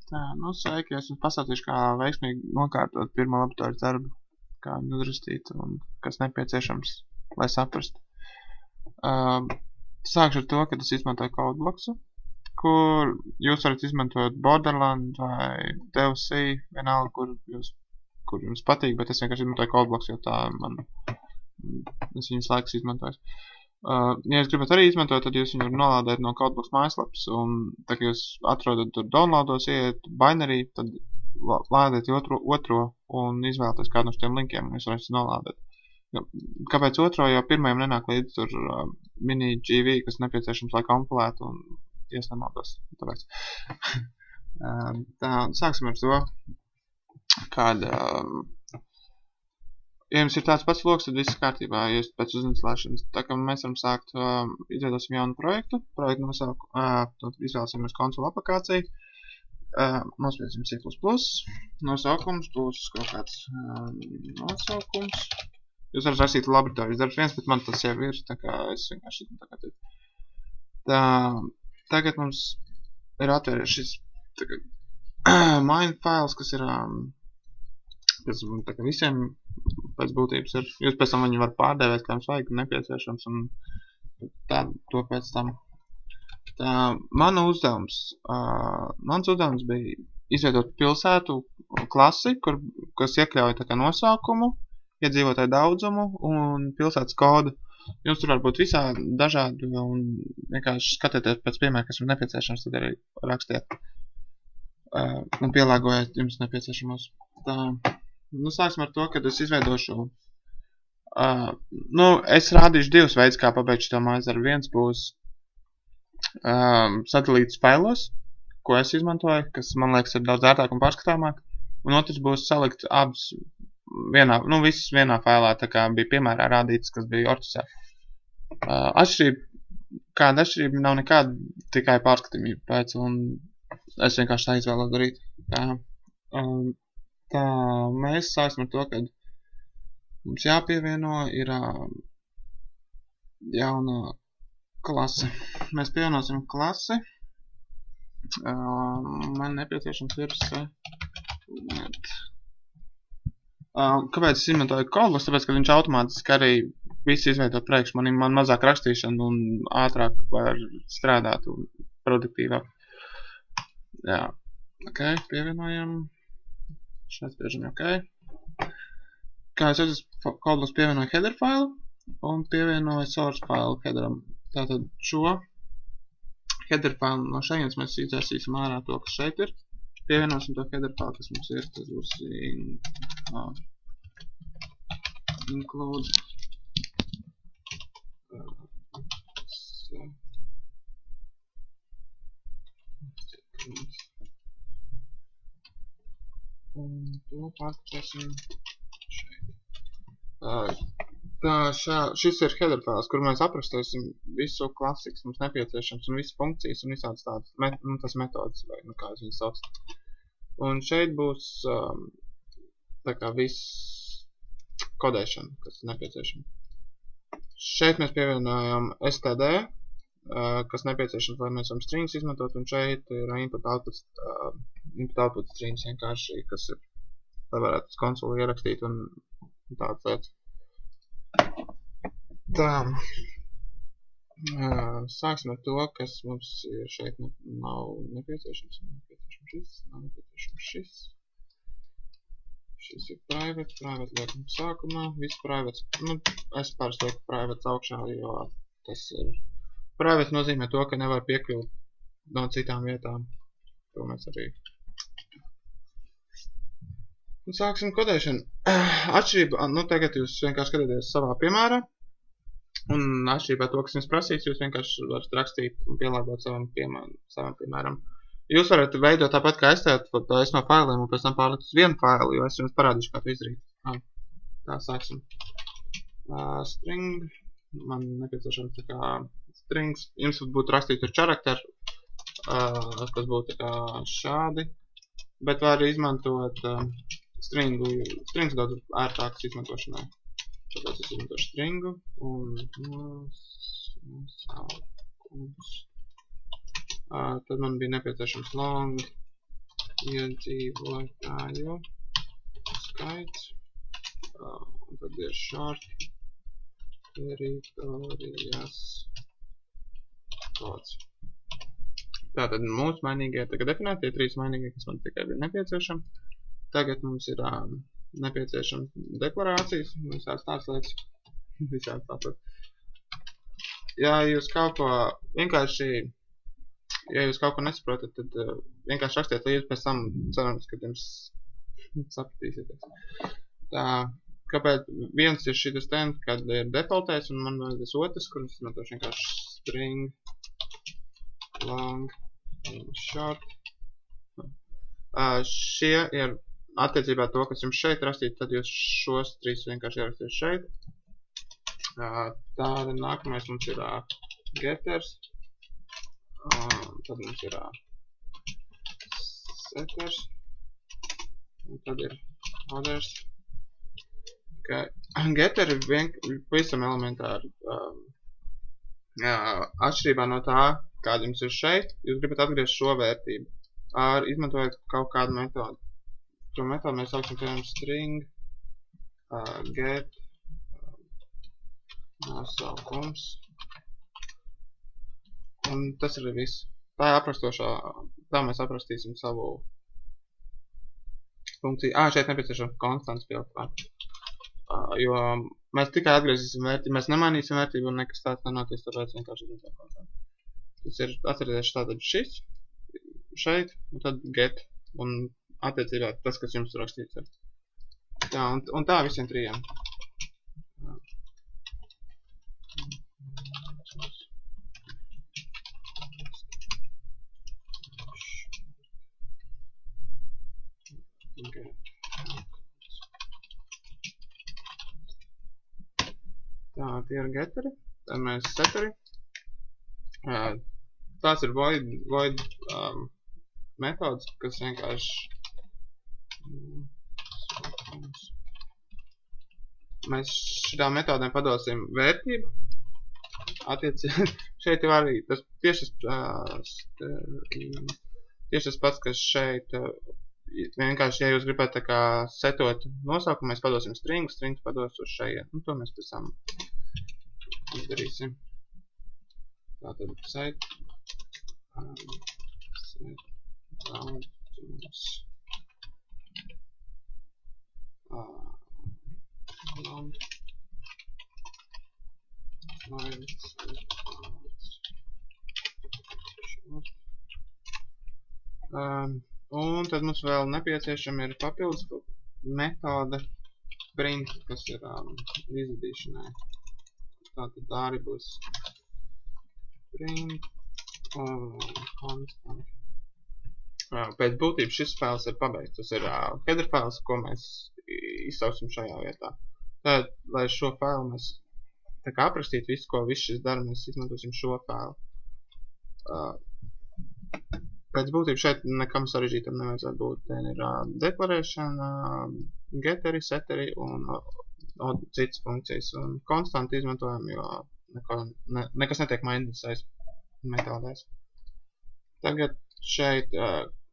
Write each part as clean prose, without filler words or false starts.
Tā, nu, sveiki, es jums pastāstīšu, kā veiksmīgi nokārtot pirmo laboratorijas darbu, kā viņu uzrakstīt un kas nepieciešams, lai saprastu. Sākšu ar to, ka es izmantoju CodeBlocksu, kur jūs varat izmantot Borderland vai DLC, vienalga, kur jums patīk, bet es vienkārši izmantoju CodeBlocksu, jo tā es viņas laikus izmantoju. Ja jūs gribat arī izmantot, tad jūs viņu varat nolādēt no CodeBlocksu mājaslapas, un tā kā jūs atrodat tur downloados, ieiet binary, tad lādēt otro un izvēlēties kādu no šiem linkiem, un jūs varat nolādēt. Kāpēc otro, jo pirmajam nenāk līdz tur mini GV, kas nepieciešams, lai kompilētu, un es nemaldos, tāpēc. Tā, sāksim ar to, kāda... Ja jums ir tāds pats loks, tad viss kārtībā, ja jūs pēc uzinstalēšanas. Tā kā mēs varam sākt, izveidosim jaunu projektu. Projektu izvēlēsimies konsolu aplikāciju. Nospiesim C++. Nosaukums būs kaut kāds nosaukums. Jūs varat rakstīt laboratorijas darbs viens, bet man tas jau ir, tā kā es vienkārši tā kā teicu. Tā, tagad mums ir atvēries šis tā kā mine files, kas ir kas tā kā visiem pēc būtības ir. Jūs pēc tam viņu var pārdēvēt, kā jums vajag, nepieciešams, un tā, to pēc tam. Tā, mans uzdevums bija izveidot pilsētu klasi, kas iekļauj tā kā nosaukumu, iedzīvotāju daudzumu un pilsētas kodu. Jums tur var būt visā dažādi, un vienkārši skatieties pēc piemēra, kas jums nepieciešams, tad arī rakstiet. Un pielāgojiet jums nepieciešamos. Tā. Nu, sāksim ar to, kad es izveidošu, es rādīšu divus veidus, kā pabeigt šo mājas darbu. Viens būs sadalīts failos, ko es izmantoju, kas, man liekas, ir daudz ērtāk un pārskatāmāk. Un otrs būs salikt abas vienā, visas vienā failā, tā kā bija piemērā rādīts, kas bija Ortusā. Kāda atšķirība nav nekāda, tikai pārskatāmība pēc, un es vienkārši tā izvēlos darīt. Tā, mēs sāksim ar to, ka mums jāpievieno ir jauna klase. Mēs pievienosim klasi. Man nepieciešams ir set. Kāpēc es izmantoju CodeBlocksu? Tāpēc, ka viņš automātiski arī visu izveido priekš. Man mazāk rakstīšana un ātrāk var strādāt un produktīvāk. Jā, ok, pievienojam. Šeit spiežam OK. Kā jūs redzat, CodeBlocksu pievienoja header failu un pievienoja source failu headeram. Tātad šo header failu no šejienes mēs izdzēsīsim ārā to, kas šeit ir. Pievienosim to header failu, kas mums ir. Tas būs include un to pārkopēsim šeit. Šis ir header files, kur mēs aprakstīsim visu klasi, kas mums nepieciešams, un visas funkcijas, un visādas tādas tas metodas, vai kā es viņas sauc. Un šeit būs tā kā viss kodēšana, kas nepieciešama. Šeit mēs pievienojam std, kas nepieciešams, lai mēs varam strings izmantot, un šeit ir input-output strings vienkārši, kas ir, lai varētu uz konsoli ierakstīt un tāds lietas. Tā, sāksim ar to, kas mums ir šeit nav nepieciešams. Nav nepieciešams šis. Šis ir private liekam sākumā, viss private. Es parasti lieku private augšā, jo tas ir. Private nozīmē to, ka nevar piekļūt no citām vietām. To mēs arī. Un sāksim kodēšanu. Atšķirība, tagad jūs vienkārši skatieties savā piemērā. Un atšķirībā to, kas jums prasīts, jūs vienkārši varat rakstīt un pielāgot savam piemēram. Jūs varat veidot tāpat, kā es teicu, no failiem un pēc tam pārlikt uz vienu failu, jo es jums parādīšu, kā to izdarīt. Tā, sāksim. String. Man nepieciešams tā kā strings. Jums būtu rakstīt ar charakteru, kas būtu tā kā šādi. Bet var izmantot stringu. Strings daudz ērtāks izmantošanai. Tāpēc es izmantošu stringu un nosaukums. Tad man bija nepieciešams long iedzīvotāju skaits, un tad ir short teritorijas kods. Tātad mūsu mainīgie tagad definēti, tie 3 mainīgie, kas man tikai bija nepieciešami. Tagad mums ir nepieciešams deklarācijas, visāds tās lietas, visāds tās lietas. Ja jūs kaut ko vienkārši, ja jūs kaut ko nesaprotat, tad vienkārši rakstiet līdzi, pēc tam cerams, ka jums sapratīsieties. Tā, kāpēc viens ir šitas ten, kad ir defaultais, un man vajadzēs otrs, kurus izmantošu vienkārši string, long, short. Šie ir attiecībā to, kas jums šeit rastīt, tad jūs šos 3 vienkārši ierakstiet šeit. Tāda nākamais mums ir getters, tad mums ir setters, un tad ir others. Getter ir pavisam elementāri. Atšķirībā no tā, kāda jums ir šeit, jūs gribat atgriezt šo vērtību. Izmantojot kaut kādu metodu. Šo metodu mēs sauksim piemēram string get nosaukums. Un tas ir viss. Tā ir aprastošā, tā mēs aprastīsim savu funkciju. Šeit nepieciešams konstants filtrēt. Jo mēs tikai atgriezīsim vērtību, mēs nemainīsim vērtību un nekas tāds nenoties, tāpēc vienkārši izmantojam konstantu. Tas ir atcerieties tātad šis, šeit, un tad get, un attiecībā tas, kas jums rakstīts ir. Tā, un tā visiem 3. Tā, tie ir getteri, tad mēs setteri. Tās ir void metodas, kas vienkārši mēs šitām metodēm padosim vērtību. Šeit ir arī tas tieši tas pats, kas šeit vienkārši, ja jūs gribat tā kā setot nosaukumu, mēs padosim stringu, strings pados uz šeit. Un to mēs pēc tam izdarīsim. Tātad set daudzums un tad mums vēl nepieciešama ir papildus metode print, kas ir izvadīšanai. Tātad tā arī būs print constant. Pēc būtības šis fails ir pabeigts. Tas ir header fails, ko mēs izsauksim šajā vietā. Tad, lai šo failu mēs tā kā aprakstītu visu, ko viss šis dara, mēs izmantosim šo failu. Pēc būtības šeit nekam sarežģītam nevajadzētu būt. Te ir declaration, getteri, setteri un citas funkcijas. Un konstanti izmantojam, jo nekas netiek mainīts aiz metodēs. Tagad šeit,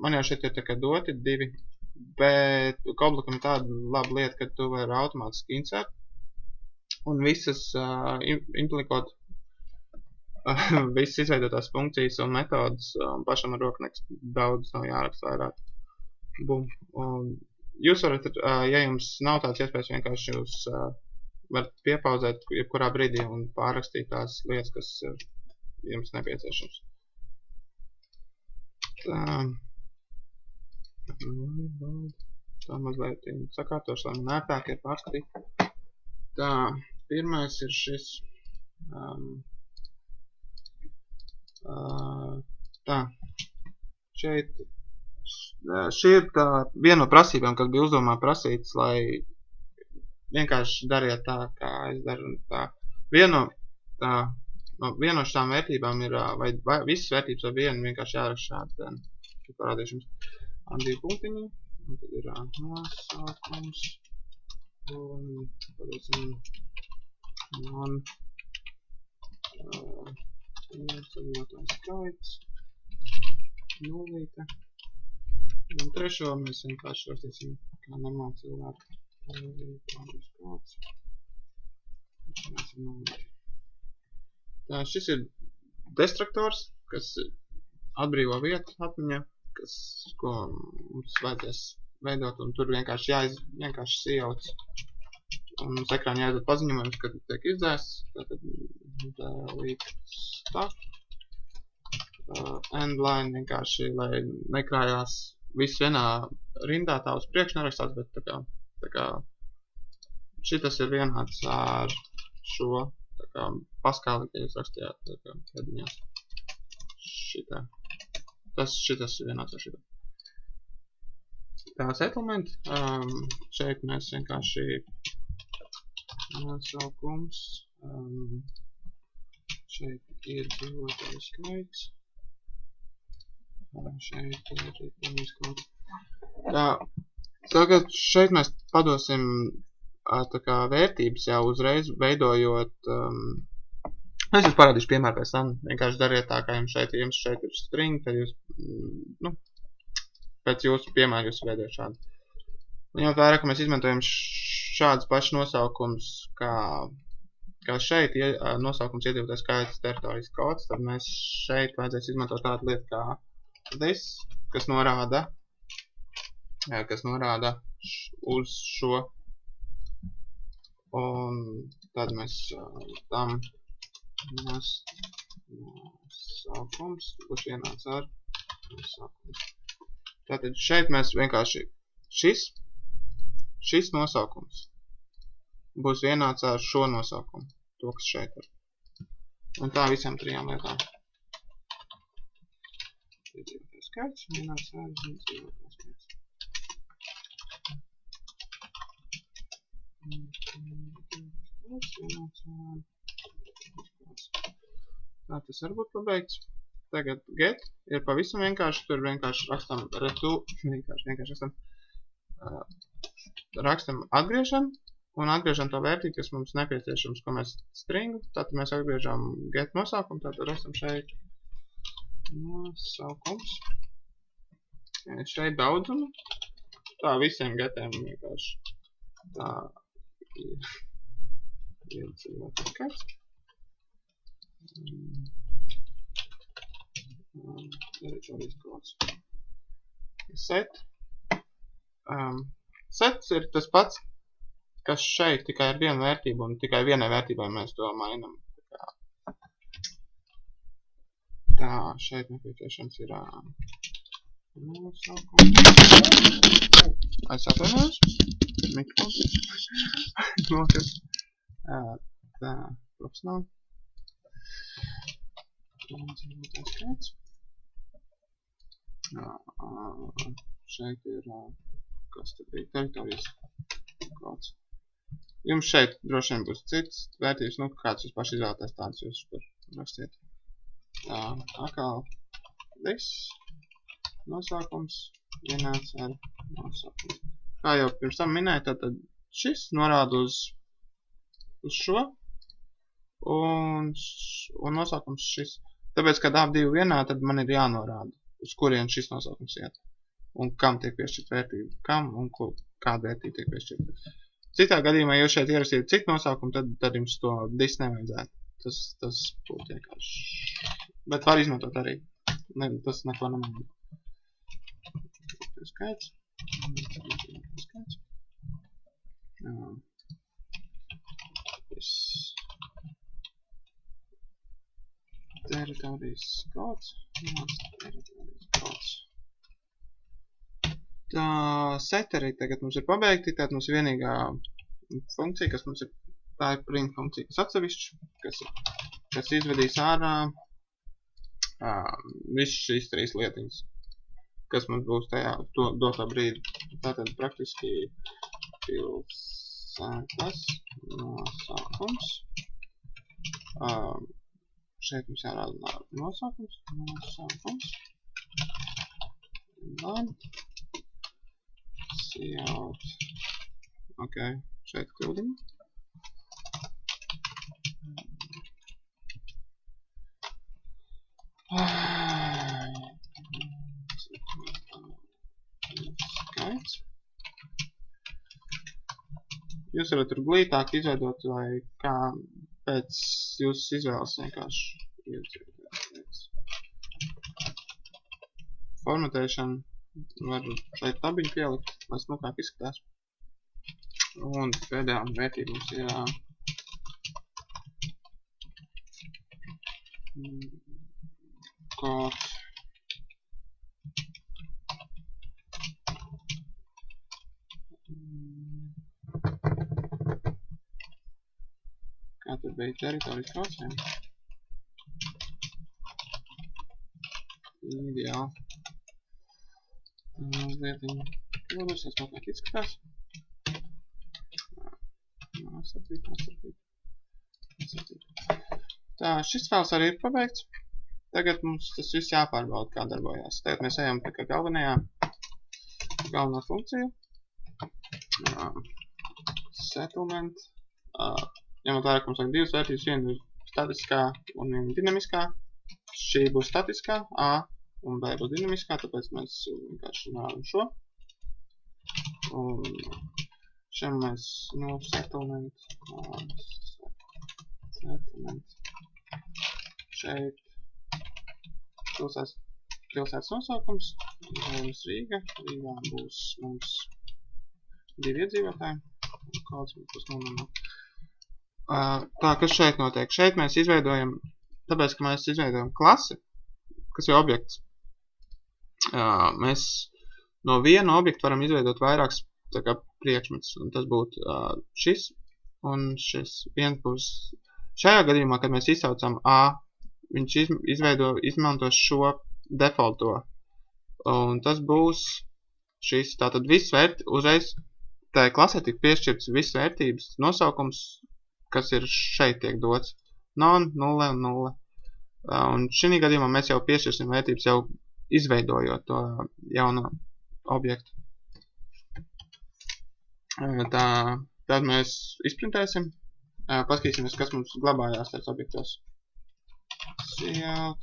man jau šeit ir tā kā doti 2, bet Koblakam ir tāda laba lieta, ka tu vari automātiski insert un visas implikot visas izveidotās funkcijas un metodas pašam ar roku nekas daudz nav jāraksta vairāk. Bum. Jūs varat, ja jums nav tāds iespējas, vienkārši jūs varat piepauzēt jebkurā brīdī un pārrakstīt tās lietas, kas ir jums nepieciešams. Tā mazliet sakārtošu, lai man ērtāk ir pārskatīt. Tā, pirmais ir šis. Tā, šeit, šī ir tā viena no prasībām, kas bija uzdomā prasīts, lai vienkārši dariet tā, kā es daru. Viena no šitām vērtībām ir, vai visas vērtības vai viena vienkārši jāraksta šādi. Parādīšu jums 2 punktiņi, un tad ir nosaukums, un padosim non iedzīvotājs skaits, nulīte, un trešo mēs vienkārši rakstīsim kā normāli cilvēki. Tā, šis ir destruktors, kas atbrīvo vietu atmiņā, ko mums vajadzēs veidot, un tur vienkārši iejauc. Un uz ekrāna jāiedod paziņojums, kad tiek izdzēsts. Tātad delete stuff. End line vienkārši, lai nekrājās viss vienā rindā tā uz priekšu nerakstās, bet tā kā šitas ir vienāds ar šo, tā kā paskāli, ka jūs rakstījāt, tā kā pēdiņās. Šitas ir vienāds ar šitā. Tā settlement, šeit mēs vienkārši nosaukums, šeit ir dzīvotājs skaits, šeit ir dzīvotājs skaits. Tagad šeit mēs padosim tā kā vērtības jau uzreiz veidojot, es jums parādīšu piemēru pēc tam, vienkārši dariet tā, kā jums šeit ir string, tad jūs, pēc jūsu piemēra jūs veidojat šādu. Ņemot vērā, ka mēs izmantojam šādus pašus nosaukums, kā šeit nosaukums iedzīvotājs skaits teritorijas kods, tad mēs šeit vajadzēs izmantot tādu lietu kā this, kas norāda uz šo. Un tad mēs tam nosaukums būs vienāds ar nosaukums. Tātad šeit mēs vienkārši šis nosaukums būs vienāds ar šo nosaukumu, to, kas šeit ir. Un tā visām trijām lietām. Iedzīvotājs skaits vienāds ar iedzīvotājs skaits. Tā tas var būt pabeigts. Tagad get ir pavisam vienkārši, tur vienkārši rakstam return, rakstam atgriežam un atgriežam to vērtību, kas mums nepieciešams, ko mēs stringu, tātad mēs atgriežam get nosaukumu, tātad rakstam šeit nosaukums, šeit daudzumu, tā visiem getiem vienkārši, tā ir iedzīvotājs skaits. Teritorijas kods. Set. Sets ir tas pats, kas šeit tikai ar vienu vērtību, un tikai vienai vērtībai mēs to mainam. Tā, šeit nepieciešams ir nosaukums. Es atvainojos. Mikrofons. Nokas. Tā, profesionāli. Šeit ir, kas te bija, teritorijas kods. Jums šeit droši vien būs cits vērtības, kāds jūs paši izvēlaties tādas jūs tur rakstiet. Tā, atkal this nosaukums vienāds ar nosaukums. Kā jau pirms tam minēju, tad šis norāda uz šo un nosaukums šis. Tāpēc, kad abi divi vienā, tad man ir jānorāda, uz kurien šis nosaukums iet. Un kam tiek piešķirt vērtība. Kam un kāda vērtība tiek piešķirt. Citā gadījumā, ja šeit ierakstītu citu nosaukumu, tad jums to dis nevajadzētu. Tas būtu vienkārši. Bet var izmantot arī. Tas neko nemaina. Skaits. Teritorijas kods. Tā, seteri tagad mums ir pabeigti, tātad mums ir vienīgā funkcija, kas mums ir, tā ir print funkcija, kas atsevišķi, kas izvedīs ārā visu šīs trīs lietiņas, kas mums būs tajā dotā brīdi. Tātad praktiski pilsētas nosaukums. Šeit mums jārāda nosaukums. Out. Ok, šeit kļūdiņa. punkts. Jūs varat tur glītāk izveidot vai kā pēc jūsu izvēles vienkārši iedzīvot. Formatēšana var šeit tabiņu pielikt, lai smukāk izskatās. Un pēdējā vērtība mums ir kods. Kā tur bija teritorijas traucējumi? Ideāli. Mazlietiņi nodusies, kaut kā izskatās. Nesarpīt. Tā, šis fails arī ir pabeigts. Tagad mums tas viss jāpārbauda, kā darbojās. Tagad mēs ejam tā kā galvenā funkcija. Settlement. Ņemot vērā, ka mums vajag divas vērtības, viena ir statiskā un viena dinamiskā. Šī būs statiskā, A un B būs dinamiskā, tāpēc mēs vienkārši nārām šo. Un šiem mēs settlement. Šeit pilsētas nosaukums. Mums Rīga. Rīgā būs mums 2 iedzīvotāji. Kāds mums būs nominā. Tā, kas šeit notiek? Šeit mēs izveidojam, tāpēc, ka mēs izveidojam klasi, kas ir objekts. Mēs no viena objekta varam izveidot vairākas tā kā priekšmetus, un tas būtu šis un šis. Viens būs šajā gadījumā, kad mēs izsaucam A, viņš izmantos šo defaulto, un tas būs šis, tātad viss uzreiz tai klasē tik piešķirts viss vērtības nosaukums, kas ir šeit tiek dots. Non, 0 un 0. Un šī gadījumā mēs jau piešķirsim vērtības jau izveidojot to jauno objektu. Tad mēs izprintēsim. Paskatīsimies, kas mums glabājās tāds objektos. Sielt.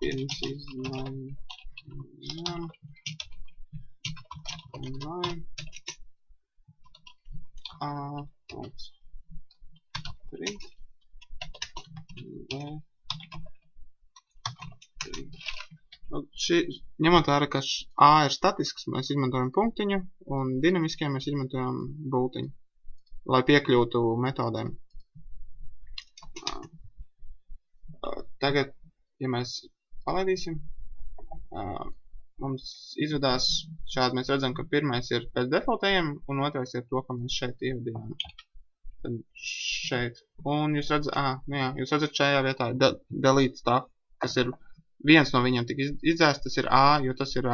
Pirms izmaiņām. Print. Ņemot vērā, ka A ir statisks, mēs izmantojam punktiņu, un dinamiskiem mēs izmantojam bultiņu, lai piekļūtu metodēm. Tagad, ja mēs palaidīsim, mums izvedās šādi, mēs redzam, ka pirmais ir pēc defaultējiem, un otrais ir to, ka mēs šeit ievadījām. Tad šeit. Un jūs redzat šajā vietā delete stuff, kas ir viens no viņiem tik izdzēst, tas ir A, jo tas ir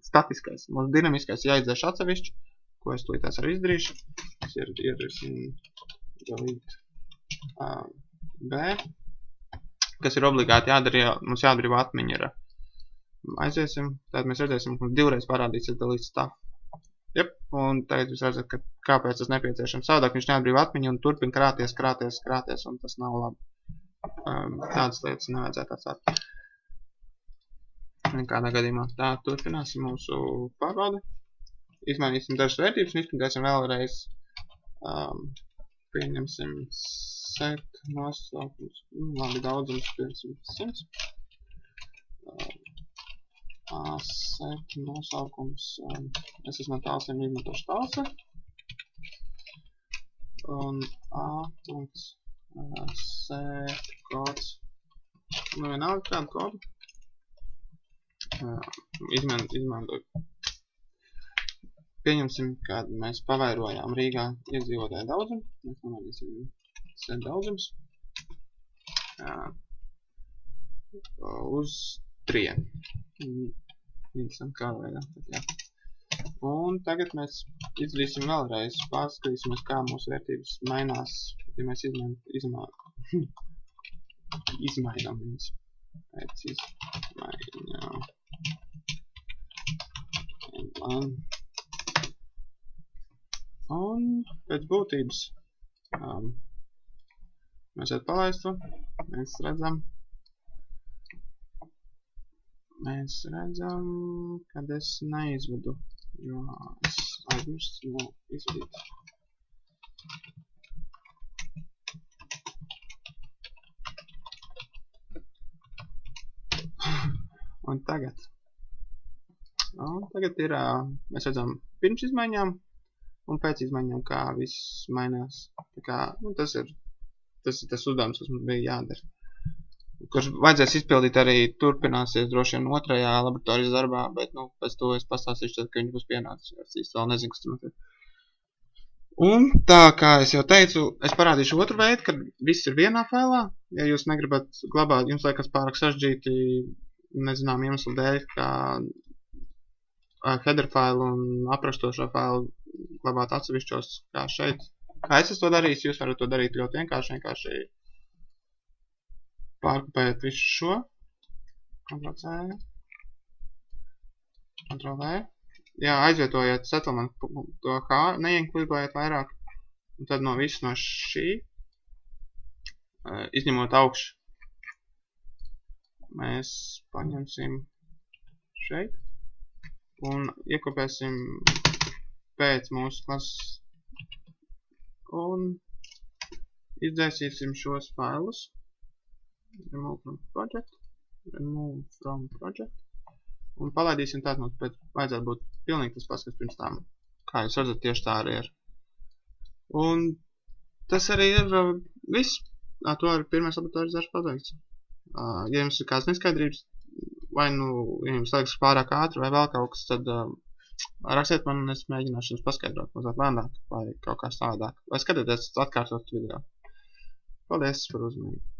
statiskais. Mums dinamiskais jāizdzēš atsevišķi, ko es tūlītās arī izdarīšu. Tas ir delete B, kas ir obligāti jādara, mums jāatbrīvo atmiņa. Aiziesim, tad mēs redzēsim, ka mums divreiz parādīsies delete stuff. Jep, un tagad jūs redzat, ka kāpēc tas nepieciešams. Savādāk viņš neatbrīvo atmiņu un turpina krāties, un tas nav labi. Tādas lietas nevajadzētu atstāt. Nekādā gadījumā. Tā, turpināsim mūsu pārbaudi. Izmainīsim dažas vērtības un izprintēsim vēlreiz. Pieņemsim set nosaukums. Labi, daudzums pieņemsim 100. Set nosaukums. Es esmu tālsiem izmantošu tālse. Un set kods. Nu, vienalga kādu kodu. Izmantot. Pieņemsim, kad mēs pavairojām Rīgā iedzīvotāju daudzumu. Mēs nomainīsim set daudzums uz 3. Interesanti kādā veidā. Un tagad mēs izdarīsim vēlreiz, pārskatīsimies, kā mūsu vērtības mainās, ja mēs izmainām viņas. Pēc izmaiņām. Un pēc būtības mēs šeit palaistu, mēs redzam, Mēs redzam, kad es neizvedu, jo es aizmirstu izvadīt. Un tagad ir, mēs redzam pirms izmaiņām un pēc izmaiņām, kā viss mainās. Tā kā, tas ir tas uzdevums, kas mums bija jādara. Kurš vajadzēs izpildīt arī turpināsies droši vien otrajā laboratorijas darbā, bet, pēc to es pastāstīšu tad, ka viņš būs pienācis. Es īsti vēl nezinu, kas tur notiek. Un tā, kā es jau teicu, es parādīšu otru veidu, kad viss ir vienā failā. Ja jūs negribat glabāt, jums liekas pārāk sažģīti, nezinām iemeslu dēļ, kā header failu un aprakstošo failu glabāt atsevišķos, kā šeit. Kā es to darīšu, jūs varat to darīt ļoti vienkārši pārkopējot visu šo. Ctrl-C, Ctrl-V. Jā, aizvietojiet settlement to H, neinklidojiet vairāk. Un tad no visu no šī, izņemot augšu, mēs paņemsim šeit un iekopēsim pēc mūsu klases un izdzēsīsim šos failus. Remove from project. Un palaidīsim tātad mums pēc vajadzētu būt pilnīgi tas pats, kas pirms tām. Kā jūs redzat, tieši tā arī ir. Un tas arī ir viss. To arī pirmais laboratorijas darbs pabeigts. Ja jums ir kāds neskaidrības, vai ja jums liekas pārāk ātri vai vēl kaut kas, tad rakstiet man un es mēģināšu jums paskaidrot mazliet lēnāk vai kaut kā savādāk. Vai skatieties atkārtot video. Paldies par uzmanību.